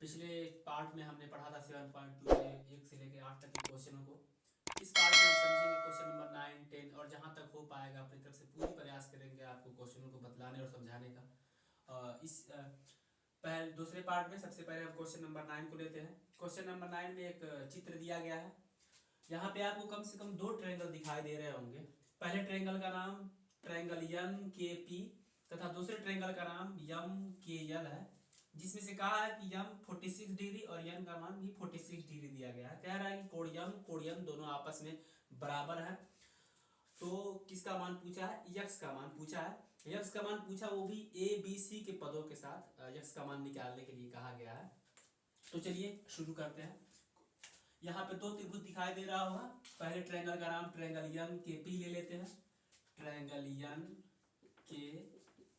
पिछले पार्ट में हमने पढ़ा था 7.2 के 1 से लेकर 8 तक के क्वेश्चनों को। इस पार्ट में हम समझेंगे क्वेश्चन नंबर 9, 10 और जहाँ तक हो पाएगा अपनी तरफ से पूरी प्रयास करेंगे आपको क्वेश्चनों को बतलाने और समझाने का। पहले दूसरे पार्ट में सबसे पहले हम क्वेश्चन नंबर 9 को लेते हैं। क्वेश्चन नंबर 9 में एक चित्र दिया गया है। यहाँ पे आपको कम से कम 2 ट्रायंगल दिखाई दे रहे होंगे। पहले ट्रायंगल का नाम ट्रायंगल एन के पी तथा दूसरे ट्रायंगल का नाम एम के एल है, जिसमें से कहा है कि एम 46 डिग्री और एन का मान भी 46 डिग्री दिया गया है। कह रहा है कि कोण एम दोनों आपस में बराबर है। तो किसका मान पूछा है? यक्स का मान पूछा है। यक्स का मान पूछा, वो भी ए बी सी के पदों के साथ यक्स का मान निकालने के लिए कहा गया है। तो चलिए शुरू करते हैं। यहाँ पे 2 त्रिभुज दिखाई दे रहा होगा। पहले ट्रायंगल का नाम ट्रायंगल एन के पी ले लेते हैं, ट्रायंगल एन के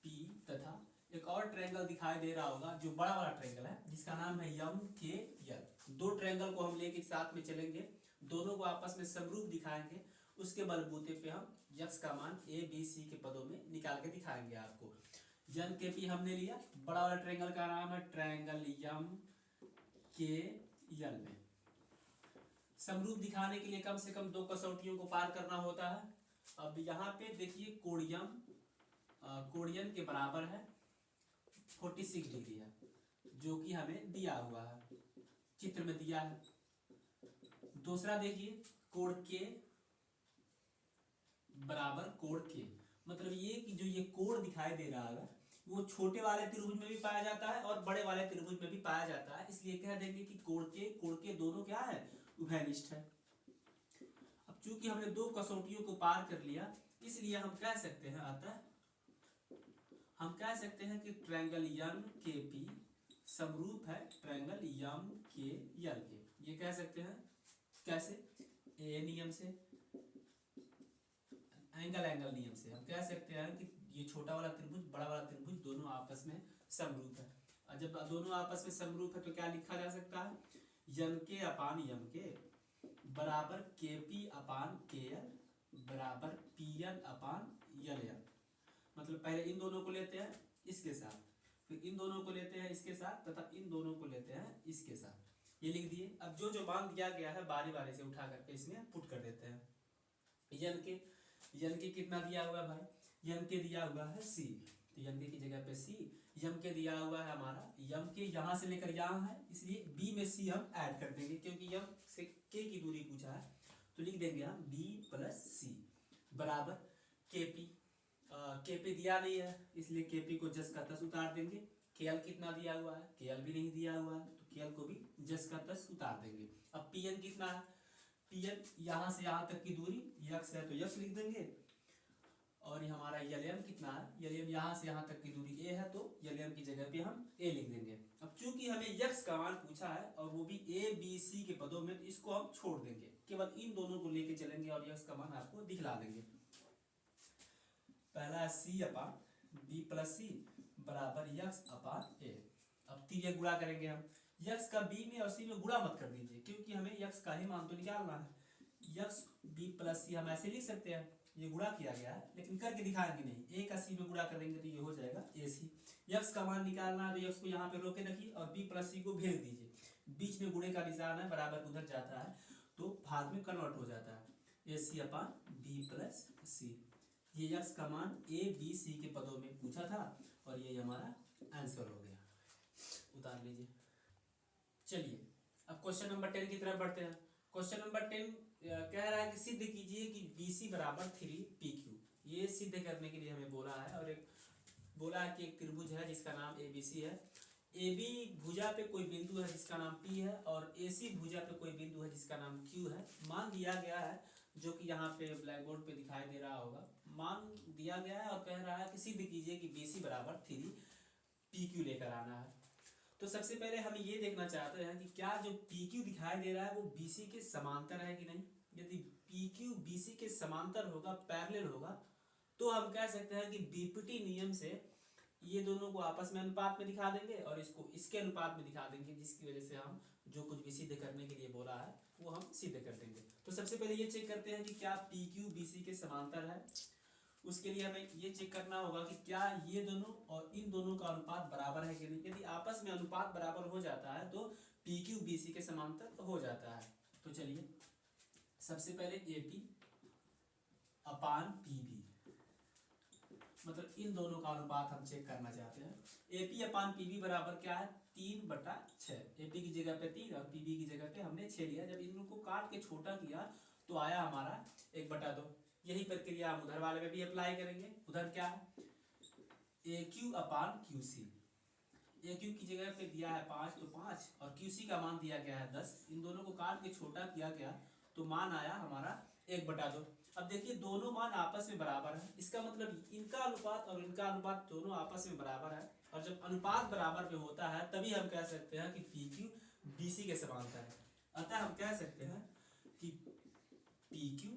पी, तथा एक और ट्रायंगल दिखाई दे रहा होगा जो बड़ा वाला ट्रायंगल है जिसका नाम है एम के एल। 2 ट्रायंगल को हम लेके साथ में चलेंगे, दोनों को आपस में समरूप दिखाएंगे, उसके बलबूते पे हम यक्स का मान ए बी सी के पदों में निकाल के दिखाएंगे आपको। एन के पी हमने लिया, बड़ा वाला ट्रायंगल का नाम है ट्रायंगल एम के एल में समरूप दिखाने के लिए कम से कम 2 कसौटियों को पार करना होता है। अब यहाँ पे देखिए कोणियन के बराबर है 46 डिग्री है, जो कि हमें दिया हुआ है, चित्र में दिया है। दूसरा देखिए कोण के बराबर कोण के, मतलब ये कि जो ये कोण दिखाई दे रहा है वो छोटे वाले त्रिभुज में भी पाया जाता है और बड़े वाले त्रिभुज में भी पाया जाता है, इसलिए कह देंगे कि कोण के दोनों क्या है? उभयनिष्ठ है। अब चूंकि हमने 2 कसौटियों को पार कर लिया, इसलिए हम कह सकते हैं, अतः हम कह सकते हैं कि ट्रायंगल एन के पी समरूप है ट्रायंगल एम के एल के। ये कह सकते हैं कैसे? ए नियम से, एंगल नियम से हम कह सकते हैं कि ये छोटा वाला त्रिभुज बड़ा वाला त्रिभुज दोनों आपस में समरूप है। और जब दोनों आपस में समरूप है तो क्या लिखा जा सकता है? एन के अपान एम के बराबर के पी अपान के एल बराबर पी एन अपान एल एन। मतलब पहले इन दोनों को लेते हैं इसके साथ, फिर इन दोनों को लेते हैं इसके साथ, तथा इन दोनों को लेते हैं इसके साथ। ये लिख दिए। अब जो मान दिया गया है बारी बारी से उठा करके इसमें पुट कर देते हैं। यन के कितना दिया हुआ है भाई? यन के दिया हुआ है सी, तो यन के की जगह पे सी। यम के दिया हुआ है हमारा, यम के यहाँ से लेकर यहाँ है, इसलिए बी में सी हम ऐड कर देंगे क्योंकि यम से के की दूरी पूछा है, तो लिख देंगे हम बी प्लस सी बराबर के पी। के पी दिया नहीं है इसलिए के पी को जस का तस उतार देंगे। के एल कितना दिया हुआ है? के एल भी नहीं दिया हुआ है, तो के एल को भी जस का तस उतार देंगे। अब पी एन कितना है? पी एन यहाँ से यहाँ तक की दूरी यक्स है तो यक्स लिख देंगे, और हमारा एल एम कितना है? एल एम यहाँ से यहाँ तक की दूरी ए है तो एल एम की जगह पे हम ए लिख देंगे। अब चूंकि हमें यक्स का मान पूछा है और वो भी ए बी सी के पदों में, तो इसको हम छोड़ देंगे, केवल इन दोनों को लेके चलेंगे और यक्स का मान आपको दिखला देंगे। पहला सी अपान बी प्लस सी बराबर यक्स अपान ए। अब तीन गुणा करेंगे हम। यक्स का बी में और सी में गुणा मत कर दीजिए क्योंकि हमें यक्स का ही मान तो निकालना है। यक्स बी प्लस सी हम ऐसे लिख सकते हैं, ये गुणा किया गया है लेकिन करके दिखाएंगे नहीं। ए का सी में गुणा कर देंगे तो ये हो जाएगा ए सी। यक्स का मान निकालना है तो यक्स को यहाँ पे रोके रखिए और बी प्लस सी को भेज दीजिए। बीच में गुणे का निशान है, बराबर उधर जाता है तो भाग में कन्वर्ट हो जाता है। ए सी अपान बी प्लस सी। ये यक्स का मान ए बी सी के पदों में पूछा था और ये हमारा आंसर हो गया। उतार लीजिए। चलिए अब क्वेश्चन नंबर 10 की तरफ बढ़ते हैं। क्वेश्चन नंबर 10 कह रहा है कि सिद्ध कीजिए कि BC बराबर 3PQ। ये सिद्ध करने के लिए हमें बोला है, और एक बोला है कि एक त्रिभुज है जिसका नाम ABC है। AB भुजा पे कोई बिंदु है जिसका नाम P है, और AC भुजा पे कोई बिंदु है जिसका नाम Q है। मान दिया गया है जो कि यहाँ पे ब्लैक बोर्ड पे दिखाई दे रहा होगा। मान दिया गया है और कह रहा है कि सिद्ध कीजिए कि BC बराबर 3PQ लेकर आना है। तो सबसे पहले हम ये देखना चाहते हैं कि क्या जो PQ दिखाई दे रहा है वो BC के समांतर है कि नहीं। यदि PQ BC के समांतर होगा, पैरेलल होगा, तो हम कह सकते हैं कि बीपीटी नियम से ये दोनों को आपस में अनुपात में दिखा देंगे और इसको इसके अनुपात में दिखा देंगे, जिसकी वजह से हम जो कुछ भी सिद्ध करने के लिए बोला है वो हम सिद्ध कर देंगे। तो सबसे पहले ये चेक करते हैं कि क्या PQ BC के समांतर है। उसके लिए हमें ये चेक करना होगा कि क्या ये दोनों और इन दोनों का अनुपात बराबर है कि नहीं। यदि आपस में अनुपात बराबर हो जाता है तो पी क्यू बी सी के समांतर हो जाता है। तो चलिए सबसे पहले A P upon P B, मतलब इन दोनों का अनुपात हम चेक करना चाहते हैं। A P upon P B बराबर क्या है, 3/6। ए पी की जगह पे 3 और पी बी की जगह पे हमने 6 लिया। जब इन लोग को काट के छोटा किया तो आया हमारा 1/2। यही प्रक्रिया हम उधर वाले में भी अप्लाई करेंगे। उधर क्या है, ए क्यू अपान क्यू सी। ए क्यू की जगह पे दिया है 5 तो 5 और क्यू सी का मान दिया गया है 10। इन दोनों को काट के छोटा किया गया तो मान आया हमारा 1/2। अब देखिए दोनों मान आपस में बराबर है, इसका मतलब इनका अनुपात और इनका अनुपात दोनों आपस में बराबर है। और जब अनुपात बराबर में होता है तभी हम कह सकते हैं कि पी क्यू बी सी के समांतर है। अतः हम कह सकते हैं कि पी क्यू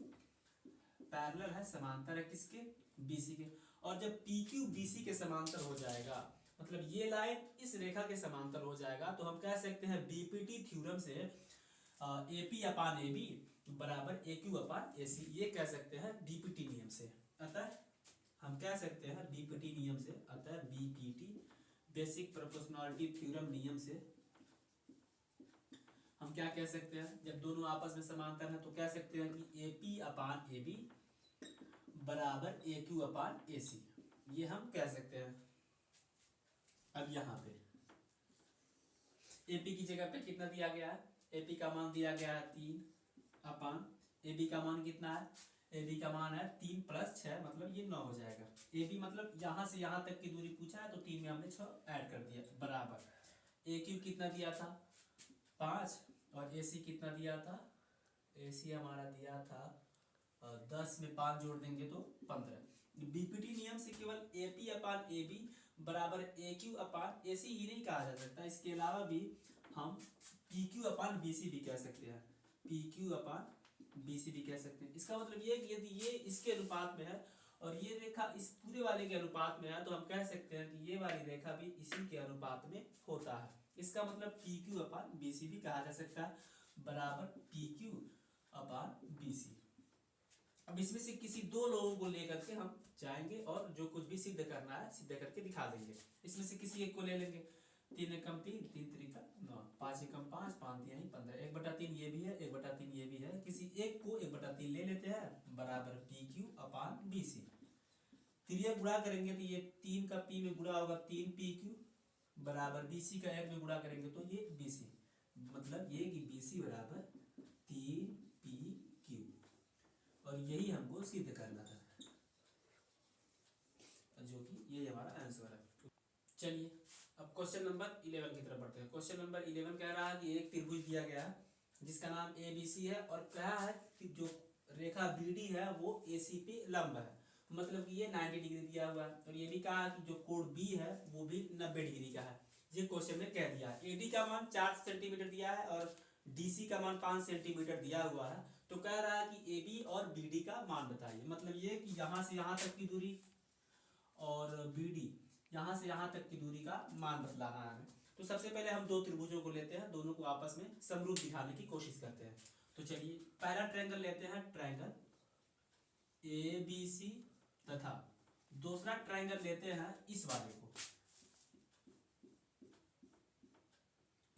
पैरेलल है, समांतर है किसके, बी सी के। और जब पी क्यू बी सी के समांतर हो जाएगा, मतलब ये लाइन इस रेखा के समांतर हो जाएगा, तो हम कह सकते हैं बीपीटी थ्योरम से ए पी अपान ए बी बराबर ए क्यू अपान ए सी, ये कह सकते हैं बीपीटी नियम से। अतः हम कह सकते हैं बीपीटी नियम से, अतः बीपीटी बेसिक प्रोपोर्शनलिटी थ्योरम नियम से हम क्या कह सकते हैं, जब दोनों आपस में समांतर है तो कह सकते हैं कि ए पी अपान ए बी बराबर ए क्यू अपान ए सी, ये हम कह सकते हैं। अब यहाँ पे एपी की जगह पे कितना दिया गया है, एपी का मान दिया गया है 3 अपान ए बी का मान कितना है, ए बी का मान है 3 + 6, मतलब ये 9 हो जाएगा। ए बी मतलब यहाँ से यहाँ तक की दूरी पूछा है तो 3 में हमने 6 ऐड कर दिया बराबर ए क्यू कितना दिया था 5 और ए सी कितना दिया था, ए सी हमारा दिया था 10 में 5 जोड़ देंगे तो 15। बीपीटी नियम से केवल ए पी अपान ए बी बराबर ए क्यू अपान ए सी ही नहीं कहा जा सकता, इसके अलावा भी हम पी क्यू अपान बी सी भी कह सकते हैं, पी क्यू अपान बी सी भी कह सकते हैं। इसका मतलब ये कि यदि ये इसके अनुपात में है और ये रेखा इस पूरे वाले के अनुपात में है तो हम कह सकते हैं कि ये वाली रेखा भी इसी के अनुपात में होता है। इसका मतलब पी क्यू अपान बी सी भी कहा जा सकता है बराबर पी क्यू अपान बी सी। अब इसमें से किसी दो लोगों को लेकर के हम जाएंगे और जो कुछ भी सिद्ध करना है सिद्ध करके दिखा देंगे। इसमें से किसी एक को ले लेंगे, 3 एकम 3, 3 त्रिका 9, 5 एकम 5, 5 तिहाई 15, 1/3 ये भी है, 1/3 ये भी है। किसी एक को 1/3 ले लेते हैं बराबर पी क्यू अपान बी सी। त्रिय गुणा करेंगे तो ये 3 का पी में गुणा होगा 3 पी क्यू बराबर बी सी का 1 में गुणा करेंगे तो ये बी सी, मतलब ये कि बी सी बराबर 3 पी क्यू, और यही हमको सिद्ध करना था, जो कि ये हमारा आंसर है। चलिए अब क्वेश्चन नंबर 11 की तरफ बढ़ते हैं। क्वेश्चन नंबर 11 कह रहा है कि एक त्रिभुज दिया गया है जिसका नाम ए बी सी है और कहा है कि जो रेखा बी डी है वो ए सी पे लंब है, मतलब कि ये 90 डिग्री दिया हुआ है। और ये भी कहा कि जो कोण बी है वो भी 90 डिग्री का है, ये क्वेश्चन में कह दिया है। ए डी का मान 4 सेंटीमीटर दिया है और डी सी का मान 5 सेंटीमीटर दिया हुआ है। तो कह रहा है कि ए बी और बी डी का मान बताइए, मतलब ये कि यहाँ से यहाँ तक की दूरी और बी डी यहाँ से यहाँ तक की दूरी का मान बतलाना है। तो सबसे पहले हम दो त्रिभुजों को लेते हैं, दोनों को आपस में समरूप दिखाने की कोशिश करते हैं। तो चलिए पहला ट्रायंगल लेते हैं, ट्रायंगल ए बी सी, तथा दूसरा ट्रायंगल लेते हैं इस वाले को,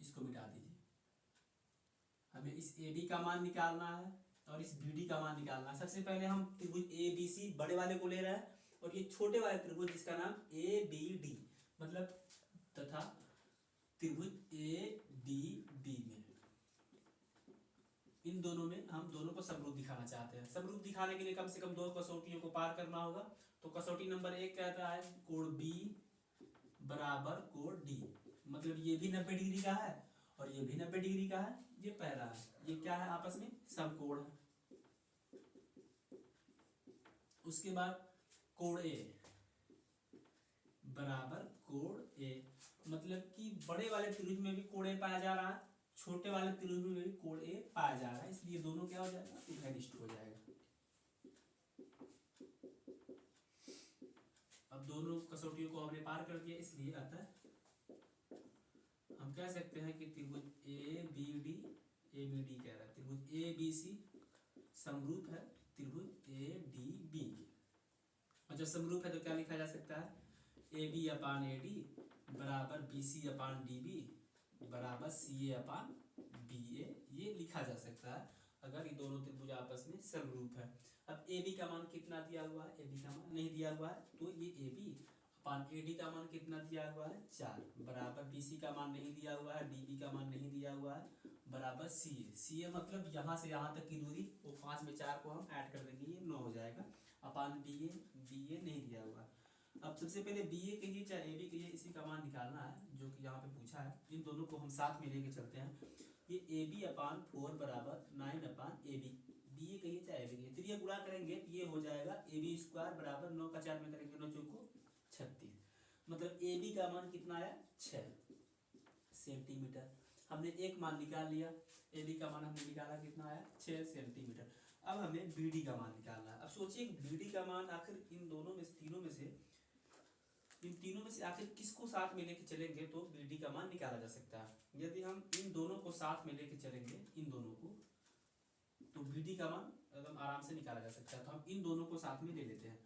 इसको मिटा दीजिए। हमें इस ए बी का मान निकालना है और इस बी डी का मान निकालना है। सबसे पहले हम त्रिभुज ए बी सी बड़े वाले को ले रहे हैं और ये छोटे वाले त्रिभुज जिसका नाम ए बी डी, मतलब तथा त्रिभुज ए बी डी में, इन दोनों में हम दोनों को समरूप दिखाना चाहते हैं। समरूप दिखाने के लिए कम से कम 2 कसौटियों को पार करना होगा। तो कसौटी नंबर 1 कहता है कोण बी बराबर कोण डी, मतलब ये भी 90 डिग्री का है और ये भी 90 डिग्री का है। ये पहला है, ये क्या है आपस में समकोण है। उसके बाद कोण ए बराबर कोण ए, मतलब कि बड़े वाले त्रिभुज में भी कोण ए पाया जा रहा है, छोटे वाले त्रिभुज में भी कोण ए पाया जा रहा है, इसलिए दोनों क्या हो जाएगा, इक्विडिस्ट हो जाएगा। अब दोनों कसौटियों को हमने पार कर दिया, इसलिए अतः हम कह सकते हैं कि त्रिभुज ए बी डी कह रहा है, त्रिभुज ए बी सी समरूप है त्रिभुज ए डी बी के। और जब समरूप है तो क्या लिखा जा सकता है, A B upon A D बराबर B C upon D B बराबर सी ए अपान बी ए, ये लिखा जा सकता है अगर ये दोनों त्रिभुज आपस में समरूप है। अब ए बी का मान कितना दिया हुआ है, ए बी का मान नहीं दिया हुआ है, तो ये ए बी अपान ए डी का मान कितना दिया हुआ है 4 बराबर बी सी का मान नहीं दिया हुआ है, डी बी का मान नहीं दिया हुआ है बराबर सी ए। सी ए मतलब यहाँ से यहाँ तक की दूरी, वो 5 में 4 को हम ऐड कर देंगे, ये 9 हो जाएगा अपान बी ए नहीं दिया हुआ है। अब सबसे पहले बी ए कहिए चाहे ए बी कहिए, इसी का मान निकालना है जो कि यहाँ पे पूछा है। इन दोनों को हम साथ में लेके चलते हैं। ये ए बी अपान 4 बराबर 9 अपान ए बी, बी ए कहिए चाहे ए बी कहिए, तो ये गुणा करेंगे ये हो जाएगा ए बी स्क्वायर बराबर 9 का 4 में करेंगे 9 चौको 36, मतलब ए बी का मान कितना आया 6 सेंटीमीटर। हमने एक मान निकाल लिया, ए बी का मान हमने निकाला कितना आया 6 सेंटीमीटर। अब हमें बी डी का मान निकालना है। अब सोचिए बी डी का मान आखिर इन दोनों में तीनों में से आखिर किसको साथ में लेके चलेंगे तो बी डी का मान निकाला जा सकता है। यदि हम इन दोनों को साथ में लेके चलेंगे, इन दोनों को, तो बी डी का मान एकदम आराम से निकाला जा सकता है। तो हम इन दोनों को साथ में ले लेते हैं।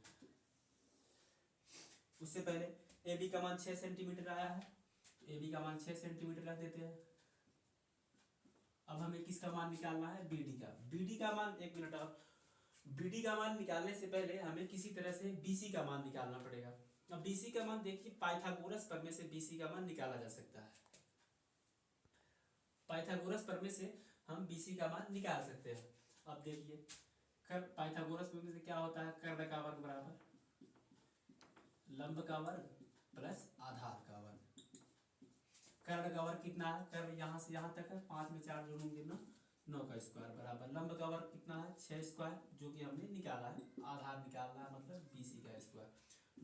उससे पहले ए बी का मान 6 सेंटीमीटर आया है, ए बी का मान 6 सेंटीमीटर रख देते हैं। अब हमें किसका मान निकालना है, बी डी का। बी डी का मान, एक मिनट, और बी डी का मान निकालने से पहले हमें किसी तरह से बी सी का मान निकालना पड़ेगा। अब बी सी का मान देखिए, पाइथागोरस प्रमेय से बी सी का मान निकाला जा सकता है। पाइथागोरस प्रमेय से हम बी सी का मान निकाल सकते हैं। अब देखिए पाइथागोरस प्रमेय से क्या होता है, कर्ण का वर्ग बराबर लंब का वर्ग प्लस आधार का वर्ग। कर्ण का वर्ग कितना है, कर्ण यहाँ से यहाँ तक है, 5 में 4 जोड़ेंगे 9 का स्क्वायर बराबर लंब का वर्ग कितना है 6 स्क्वायर, जो कि हमने निकाला है। आधार निकालना है मतलब बी सी का स्क्वायर,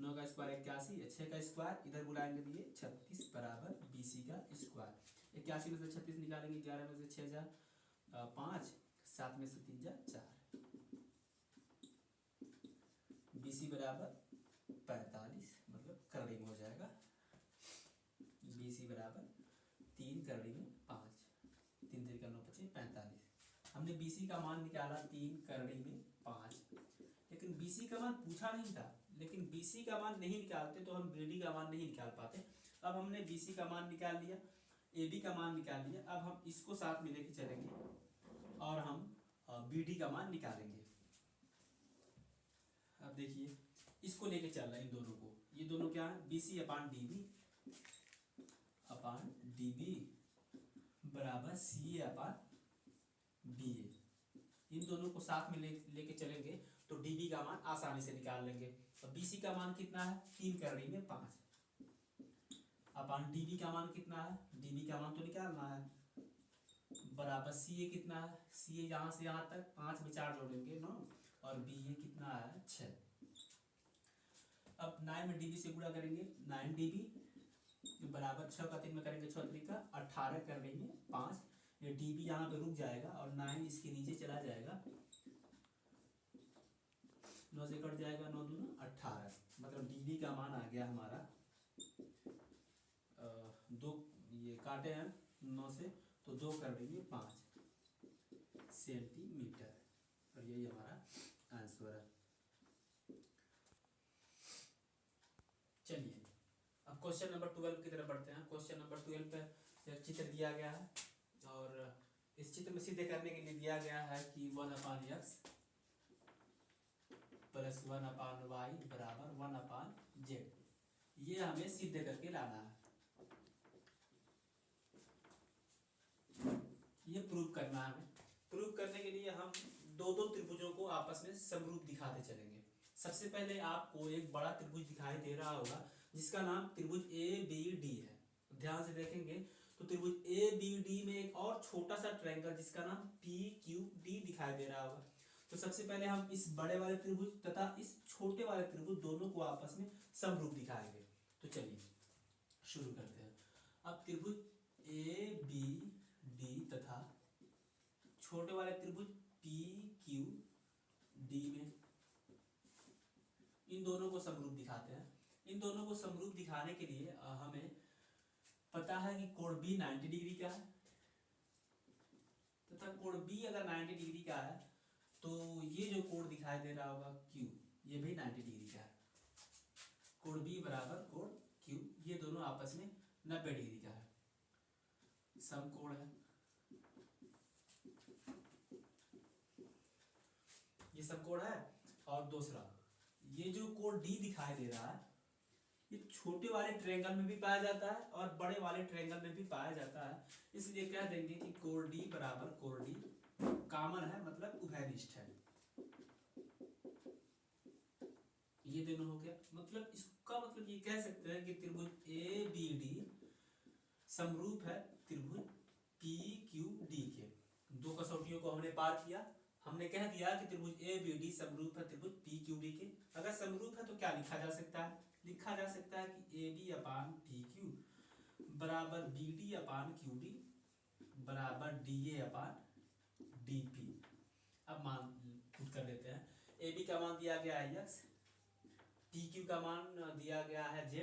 9 का स्क्वायर 81, 6 का स्क्वायर इधर बुलाएंगे तो ये 36 बराबर बी सी का स्क्वायर। 81 में से 36 निकालेंगे, 11 में से 6 जा 5, 7 में से 3 जा 4, बी सी बराबर 45, मतलब करड़ी में हो जाएगा बी सी बराबर 3 करड़ी में 5, 3 3 का 9 5 45। हमने बी सी का मान निकाला 3 करड़ी में 5, लेकिन बी सी का मान पूछा नहीं था, लेकिन बी सी का मान नहीं निकालते तो हम बी डी का मान नहीं निकाल पाते। अब हमने बी सी का मान निकाल लिया, ए बी का मान निकाल लिया। अब हम इसको साथ में लेके चलेंगे और हम बी डी का मान निकालेंगे। अब देखिए इसको लेके चल रहा है इन दोनों को, ये दोनों क्या है, B C upon D B बराबर सी ए अपान बी ए। इन दोनों को साथ में लेके चलेंगे तो डी बी का मान आसानी से निकाल लेंगे। अब बी सी का मान कितना है 3 करड़ी में 5 अपान डी बी का मान कितना है, डी बी का मान तो निकालना है, बराबर सी ए कितना है, सी ए यहाँ से यहाँ तक 5 में 4 जोड़ेंगे 9, और बी ए कितना है 6। अब 9 में डी बी से गुणा करेंगे, 9 डी बी बराबर 6 का 3 में करेंगे 6 3 का 18 करने में 5, ये डी बी यहाँ पे रुक जाएगा और 9 इसके नीचे चला जाएगा, 9 से कट जाएगा 9 दूना 18, मतलब डी बी का मान आ गया हमारा 2, ये काटे हैं 9 से तो 2 करने में 5 सेंटीमीटर, और यही हमारा आंसर है। चलिए अब क्वेश्चन नंबर 12 की तरफ बढ़ते हैं। क्वेश्चन नंबर 12 पे एक चित्र दिया गया है और इस चित्र में सिद्ध करने के लिए दिया गया है कि 1/x प्लस 1/y बराबर 1/z, ये हमें सिद्ध करके लाना है, ये प्रूव करना है हमें। प्रूव करने के लिए हम दो त्रिभुजों को आपस में समरूप दिखाते चलेंगे। सबसे पहले आपको एक बड़ा त्रिभुज दिखाई दे रहा होगा जिसका नाम त्रिभुज ए बी डी है। ध्यान से देखेंगे तो त्रिभुज ए बी डी में एक और छोटा सा ट्रायंगल जिसका नाम पी क्यू डी दिखाई दे रहा होगा। तो सबसे पहले हम इस बड़े वाले त्रिभुज तथा इस छोटे वाले त्रिभुज दोनों को आपस में समरूप दिखाएंगे। तो चलिए शुरू करते हैं। अब त्रिभुज ए बी डी तथा छोटे वाले त्रिभुज पी क्यू डी में इन दोनों को समरूप दिखाते हैं। इन दोनों को समरूप दिखाने के लिए हमें पता है कि कोण बी 90 डिग्री का है तथा कोण बी अगर 90 डिग्री का है तो ये जो कोण दिखाई दे रहा होगा क्यू, ये भी 90 डिग्री का है। कोण बी बराबर कोण क्यू, ये दोनों आपस में 90 डिग्री का है, समकोण है। ये समकोण है। और दूसरा, ये जो कोण डी दिखाई दे रहा है, ये छोटे वाले ट्रायंगल में भी पाया जाता है और बड़े वाले ट्रायंगल में भी पाया जाता है, इसलिए कह देंगे कि कोण डी बराबर कोण डी कॉमन है, मतलब उभयनिष्ठ है। ये दोनों हो गया। मतलब इसका मतलब ये कह सकते हैं कि त्रिभुज ए बी डी समरूप है त्रिभुज पी क्यू डी के। दो कसौटियों को हमने पार किया, हमने कह दिया कि त्रिभुज ए बी डी समरूप है त्रिभुज पी क्यू डी के। अगर समरूप है तो क्या लिखा जा सकता है? लिखा जा सकता है कि A B upon P Q बराबर B D upon Q D बराबर D A upon D P. अब मान पुट कर लेते हैं। ए बी का मान दिया गया है x, पी क्यू का मान दिया गया है z,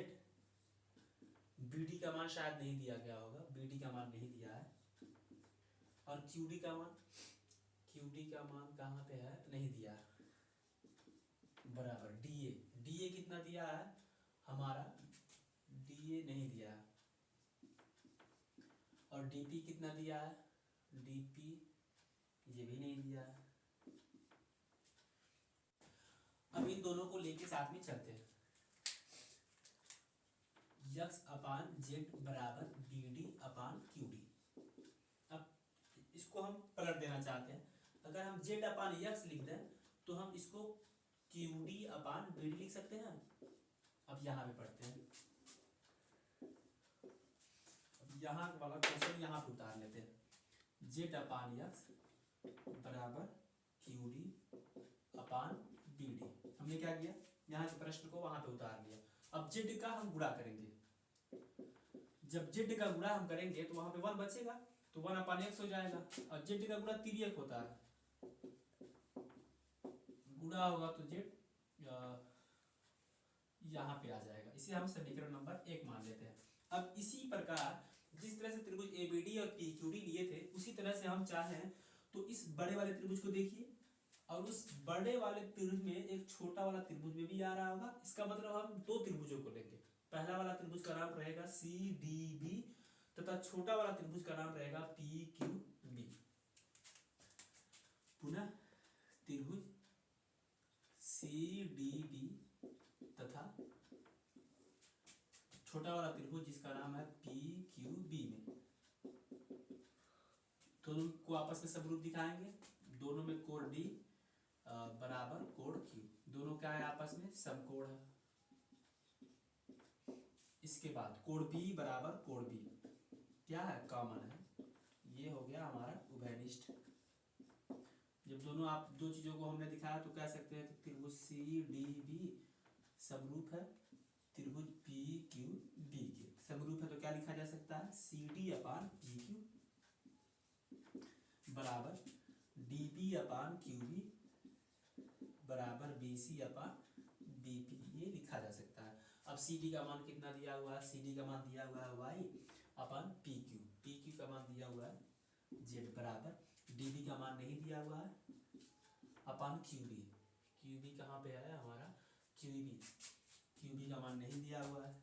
बी डी का मान शायद नहीं दिया गया होगा, बी डी का मान नहीं दिया है, और क्यू डी का मान कहाँ पे है? नहीं दिया, बराबर डी ए कितना दिया है हमारा? डी ए नहीं दिया, और डी पी कितना दिया है? डी पी ये भी नहीं दिया है। अब इन दोनों को लेके साथ में चलते हैं। x अपान जेड बराबर B D upon Q D. अब इसको हम पलट देना चाहते हैं। अगर हम z अपान x लिख दें तो हम इसको Q D upon B D लिख सकते हैं। अब यहाँ पे पढ़ते हैं, अब यहाँ वाला क्वेश्चन यहाँ पे उतार लेते हैं। z अपान x बराबर Q D upon B D. हमने क्या किया? यहाँ के प्रश्न को वहां पे उतार लिया। अब z का हम गुणा करेंगे। जब z का गुणा हम करेंगे तो वहां पे 1 बचेगा, तो 1 अपान x हो जाएगा। और z का गुणा तिर्यक होता है, गुणा होगा तो z यहाँ पे आ जाएगा। इसे हम समीकरण नंबर 1 मान लेते हैं। अब इसी प्रकार जिस तरह से त्रिभुज एबीडी और पीक्यूडी लिए थे, उसी तरह से हम चाहें तो इस बड़े वाले त्रिभुज को देखिए, और उस बड़े वाले त्रिभुज में एक छोटा वाला त्रिभुज में भी आ रहा होगा। इसका मतलब हम दो त्रिभुजों को लेंगे। पहला वाला त्रिभुज का नाम रहेगा सी डी बी तथा छोटा वाला त्रिभुज का नाम रहेगा पी क्यू बी। पुनः त्रिभुज सी डी बी तथा छोटा वाला त्रिभुज जिसका नाम है पी क्यू बी में दोनों को आपस में समरूप दिखाएंगे। दोनों में कोण डी बराबर कोण क्यू, दोनों क्या है आपस में? समकोण है। इसके बाद कोण बी बराबर कोण बी क्या है? कॉमन है। ये हो गया हमारा उभयनिष्ठ। जब दोनों आप दो चीजों को हमने दिखाया तो कह सकते हैं कि त्रिभुज सी डी बी समरूप है त्रिभुज पी क्यू बी के। समरूप है तो क्या लिखा जा सकता है? C D upon P Q बराबर D B upon Q B बराबर B C upon B P, ये लिखा जा सकता है। अब सी डी का मान कितना दिया हुआ है? सी डी का मान दिया हुआ है वाई अपान पी क्यू का मान दिया हुआ है जेड बराबर डी बी का मान नहीं दिया हुआ है अपान क्यू बी कहाँ पे है हमारा? क्यू बी का मान नहीं दिया हुआ है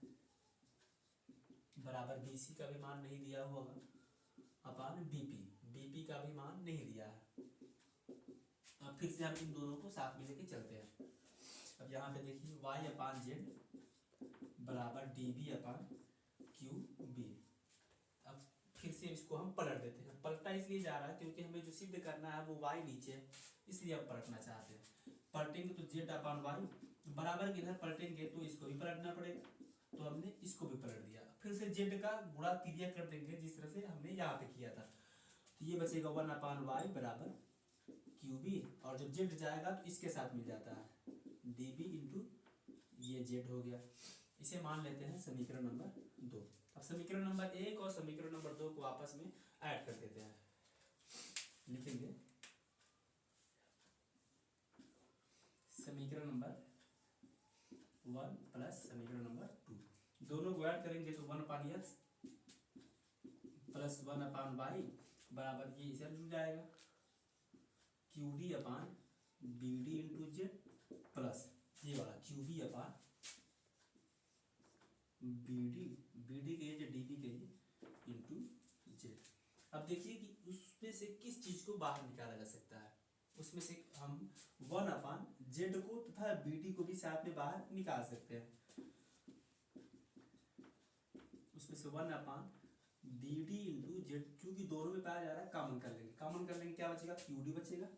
बराबर बी सी का भी मान नहीं दिया हुआ अपान बी पी का भी मान नहीं दिया है। अब फिर से हम इन दोनों को साथ में लेके चलते हैं। अब यहाँ पे देखिए y अपान जेड बराबर D B upon Q B. अब फिर से इसको हम पलट देते हैं। पलटा इसलिए जा रहा है क्योंकि हमें जो सिद्ध करना है वो y नीचे है, इसलिए हम पलटना चाहते हैं। पलटेंगे तो जेड अपान वाई बराबर के इधर पलटेंगे तो इसको भी पलटना पड़ेगा, तो हमने इसको भी पलट दिया। फिर से जेड का गुणा तिर्यक कर देंगे जिस तरह से हमने यहाँ पे किया था, तो ये बचेगा 1 अपान वाई बराबर क्यू बी, और जब जेड जाएगा तो इसके साथ मिल जाता है डी बी इंटू ये जेड हो गया। इसे मान लेते हैं समीकरण नंबर 2। अब समीकरण नंबर 1 और समीकरण नंबर 2 को आपस में ऐड कर देते हैं। लिखेंगे समीकरण नंबर 1 प्लस समीकरण नंबर 2, दोनों को ऐड करेंगे तो 1 upon X plus 1 upon Y बराबर ये इसे जुड़ जाएगा Q D upon B D into Z plus ये वाला Q B upon B D कहिए या डी पी कहिए इंटू जेड। अब देखिए कि उसमें से किस चीज को बाहर निकाला जा सकता है, उसमें से हम 1/z को तथा बी डी को भी साथ में बाहर निकाल सकते हैं। उसमें से 1/BD इंटू जेड, क्योंकि दोनों में पाया जा रहा है, कॉमन कर लेंगे। कॉमन कर लेंगे क्या बचेगा, QD बचेगा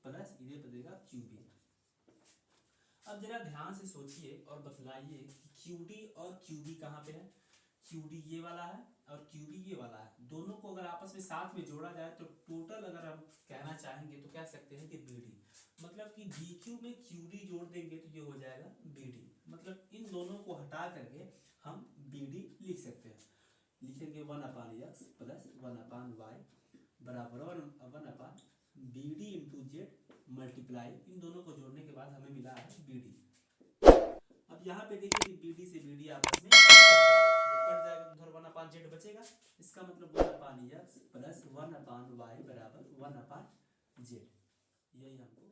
प्लस इधर बचेगा QB। अब जरा ध्यान से सोचिए और बतलाइए कि QD और QB कहाँ पे है। QD ये वाला है और QB ये वाला है। दोनों को अगर आपस में साथ में जोड़ा जाए तो टोटल अगर हम कहना चाहेंगे तो कह सकते हैं कि BD, मतलब कि BQ में QD जोड़ देंगे तो ये हो जाएगा BD। मतलब इन दोनों को हटा करके हम BD लिख सकते हैं। लिखेंगे 1/x प्लस 1/y बराबर 1/BD इंटू जेड मल्टीप्लाई, इन दोनों को जोड़ने के बाद हमें मिला है BD। अब यहाँ पे देखिए BD से BD आपस में कट जाएगा, उधर 1/z बचेगा। इसका मतलब 1/x प्लस 1/y बराबर 1/z, यही हमको